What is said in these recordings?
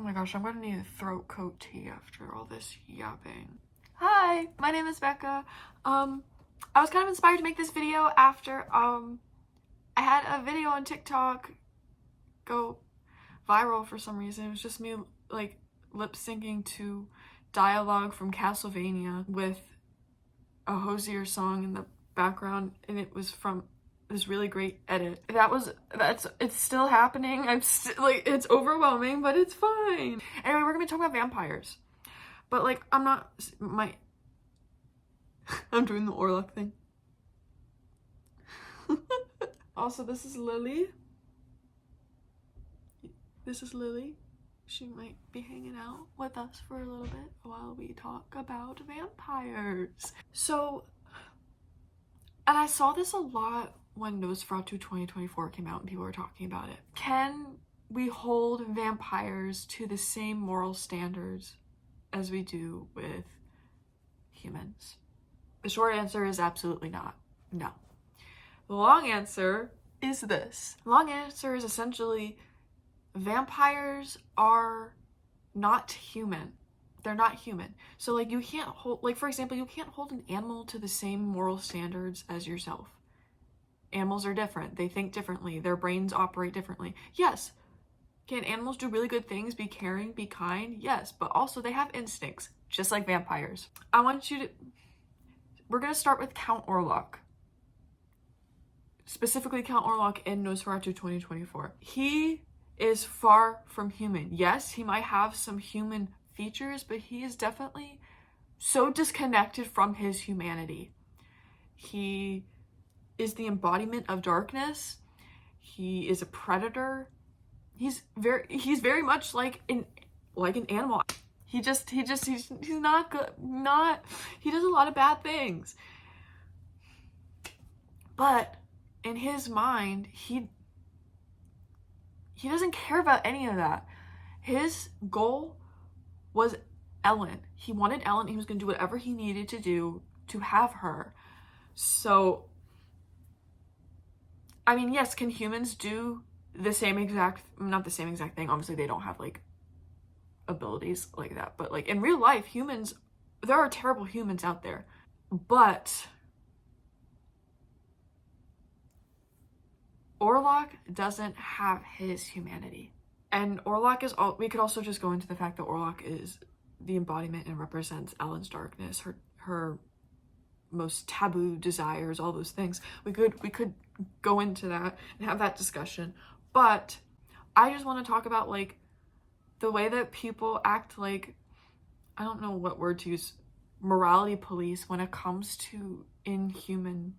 my gosh, I'm gonna need a throat coat tea after all this yapping. Hi, my name is Becca. I was kind of inspired to make this video after I had a video on TikTok go viral for some reason. It was just me like lip syncing to dialogue from Castlevania with a Hosier song in the background, and it was from this really great edit. It's still happening. It's overwhelming, but it's fine. Anyway, we're gonna be talking about vampires. But like, I'm doing the Orlok thing. Also, this is Lily. She might be hanging out with us for a little bit while we talk about vampires. So, and I saw this a lot when Nosferatu 2024 came out and people were talking about it. Can we hold vampires to the same moral standards as we do with humans? The short answer is absolutely not. No. The long answer is this. The long answer is essentially vampires are not human. They're not human. So like you can't hold, like for example, you can't hold an animal to the same moral standards as yourself. Animals are different. They think differently. Their brains operate differently. Yes. Can animals do really good things, be caring, be kind? Yes, but also they have instincts, just like vampires. We're gonna start with Count Orlok. Specifically Count Orlok in Nosferatu 2024. He is far from human. Yes, he might have some human features, but he is definitely so disconnected from his humanity. He is the embodiment of darkness. He is a predator. He's very much like an animal. He's not good. He does a lot of bad things. But in his mind, he doesn't care about any of that. His goal was Ellen. He wanted Ellen. He was going to do whatever he needed to do to have her. So, I mean, yes, can humans do the same exact, not the same exact thing. Obviously, they don't have like abilities like that. But like in real life, there are terrible humans out there. But Orlok doesn't have his humanity. And Orlok is we could also just go into the fact that Orlok is the embodiment and represents Ellen's darkness, her most taboo desires, all those things. We could go into that and have that discussion. But I just want to talk about like the way that people act like, I don't know what word to use, morality police when it comes to inhuman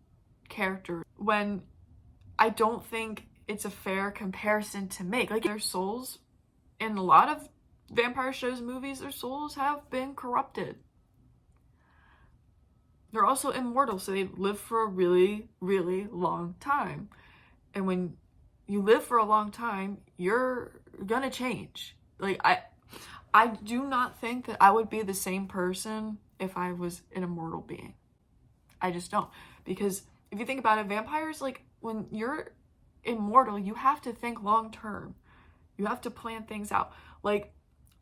characters. When I don't think it's a fair comparison to make. Like their souls, in a lot of vampire shows, movies, their souls have been corrupted. They're also immortal, so they live for a really, really long time. And when you live for a long time, you're gonna change. Like I do not think that I would be the same person if I was an immortal being. I just don't. Because if you think about it, vampires, like when you're immortal, you have to think long term. You have to plan things out. Like,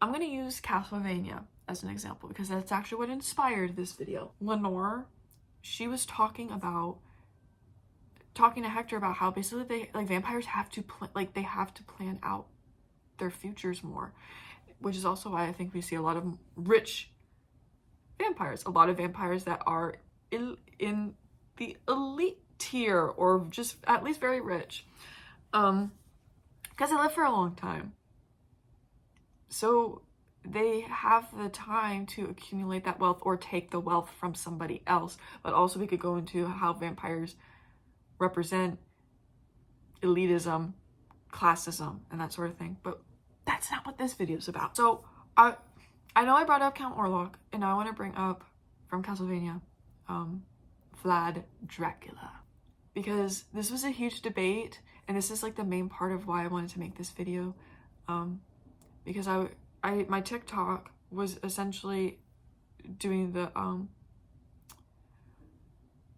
I'm gonna use Castlevania as an example because that's actually what inspired this video. Lenore, she was talking to Hector about how basically vampires have to plan out their futures more, which is also why I think we see a lot of rich vampires, a lot of vampires that are in the elite tier or just at least very rich, because they live for a long time, so they have the time to accumulate that wealth or take the wealth from somebody else. But also we could go into how vampires represent elitism, classism, and that sort of thing, but that's not what this video is about. So I know I brought up Count Orlok, and I want to bring up from Castlevania Vlad Dracula, because this was a huge debate, and this is like the main part of why I wanted to make this video, because my TikTok was essentially doing the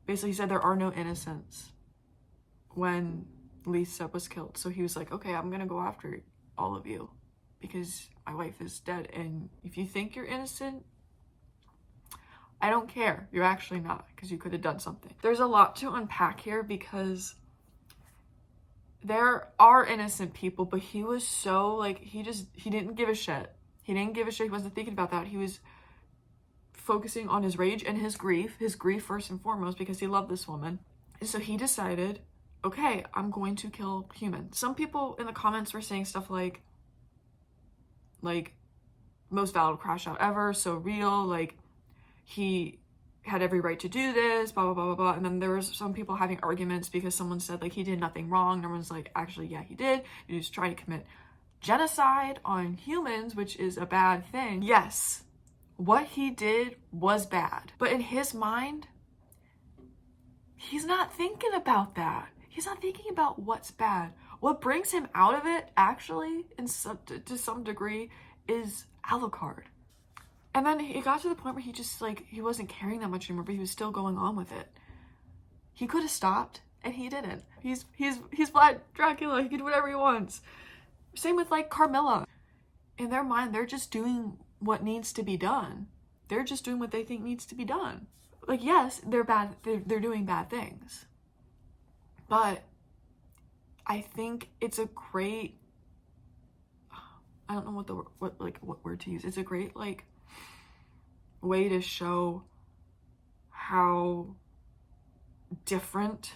basically said there are no innocents when Lisa was killed. So he was like, okay, I'm gonna go after all of you because my wife is dead, and if you think you're innocent, I don't care. You're actually not, because you could have done something. There's a lot to unpack here because there are innocent people, but he was so, like, he didn't give a shit. He didn't give a shit. He wasn't thinking about that. He was focusing on his rage and his grief first and foremost, because he loved this woman. And so he decided, okay, I'm going to kill humans. Some people in the comments were saying stuff like most valid crash out ever, so real, like, he had every right to do this, blah, blah, blah, blah, blah. And then there was some people having arguments because someone said, like, he did nothing wrong. And everyone's like, actually, yeah, he did. He was trying to commit genocide on humans, which is a bad thing. Yes, what he did was bad. But in his mind, he's not thinking about that. He's not thinking about what's bad. What brings him out of it, actually, to some degree, is Alucard. And then it got to the point where he just, like, he wasn't caring that much anymore, but he was still going on with it. He could have stopped, and he didn't. He's Vlad Dracula. He can do whatever he wants. Same with, like, Carmilla. In their mind, they're just doing what needs to be done. They're just doing what they think needs to be done. Like, yes, they're bad. They're doing bad things. But I think it's a great, I don't know what word to use. It's a great, like, way to show how different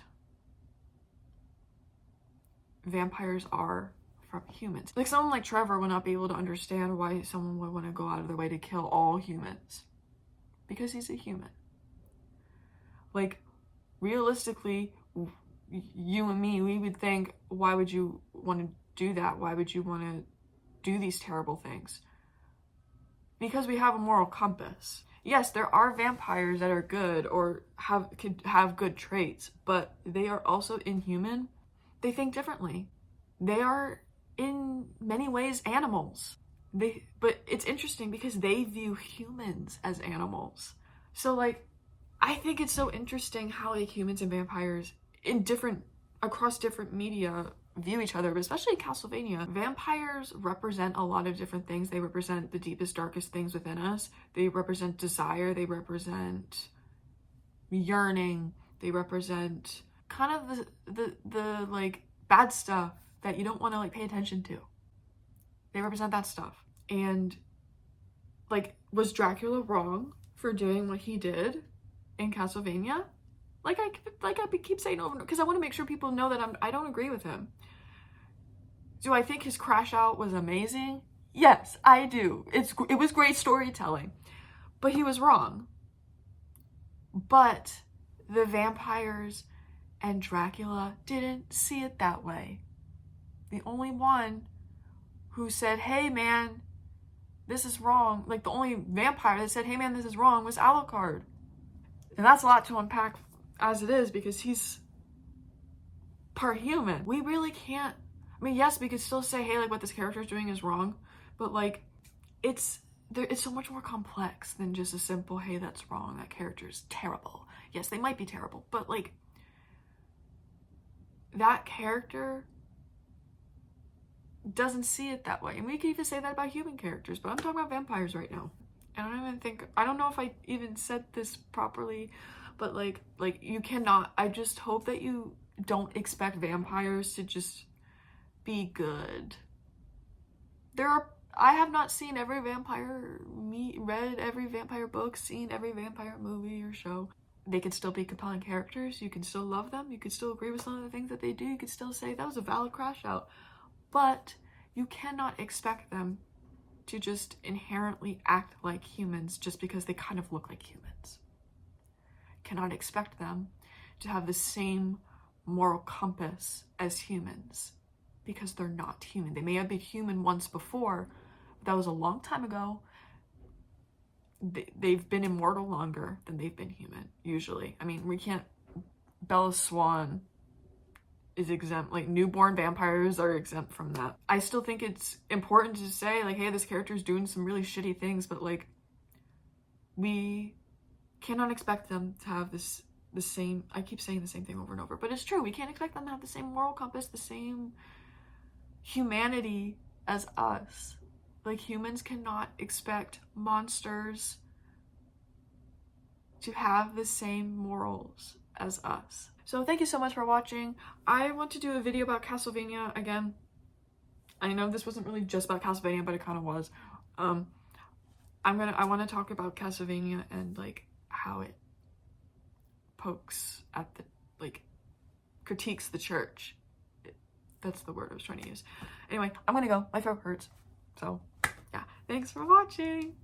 vampires are from humans. Like, someone like Trevor would not be able to understand why someone would want to go out of their way to kill all humans, because he's a human. Like, realistically, you and me, we would think, why would you want to do that? Why would you want to do these terrible things? Because we have a moral compass. Yes, there are vampires that are good or could have good traits, but they are also inhuman. They think differently. They are in many ways animals. But it's interesting because they view humans as animals. So, like, I think it's so interesting how, like, humans and vampires across different media view each other, but especially in Castlevania. Vampires represent a lot of different things. They represent the deepest, darkest things within us. They represent desire. They represent yearning. They represent kind of the like bad stuff that you don't want to, like, pay attention to. They represent that stuff. And, like, was Dracula wrong for doing what he did in Castlevania? Like I keep saying over and over, because I want to make sure people know that I don't agree with him. Do I think his crash out was amazing? Yes, I do. It was great storytelling, but he was wrong. But the vampires and Dracula didn't see it that way. The only one who said, hey man, this is wrong, like, the only vampire that said, hey man, this is wrong, was Alucard. And that's a lot to unpack as it is, because he's part human. We really can't, I mean, yes, we could still say, hey, like, what this character is doing is wrong, but, like, it's so much more complex than just a simple, hey, that's wrong, that character is terrible. Yes, they might be terrible, but, like, that character doesn't see it that way. And we could even say that about human characters, but I'm talking about vampires right now. And I don't know if I even said this properly, but like you cannot, I just hope that you don't expect vampires to just be good. I have not seen every vampire, read every vampire book, seen every vampire movie or show. They can still be compelling characters. You can still love them. You can still agree with some of the things that they do. You can still say that was a valid crash out. But you cannot expect them to just inherently act like humans just because they kind of look like humans. Cannot expect them to have the same moral compass as humans, because they're not human. They may have been human once before, but that was a long time ago. They've been immortal longer than they've been human, usually. I mean, Bella Swan is exempt, like, newborn vampires are exempt from that. I still think it's important to say, like, hey, this character's doing some really shitty things, but, like, we cannot expect them to have the same, I keep saying the same thing over and over, but it's true. We can't expect them to have the same moral compass, the same humanity as us. Like, humans cannot expect monsters to have the same morals as us. So thank you so much for watching. I want to do a video about Castlevania again. I know this wasn't really just about Castlevania, but it kind of was. I want to talk about Castlevania and like how it pokes at the, like, critiques the church. That's the word I was trying to use. Anyway, I'm gonna go. My throat hurts. So yeah, thanks for watching.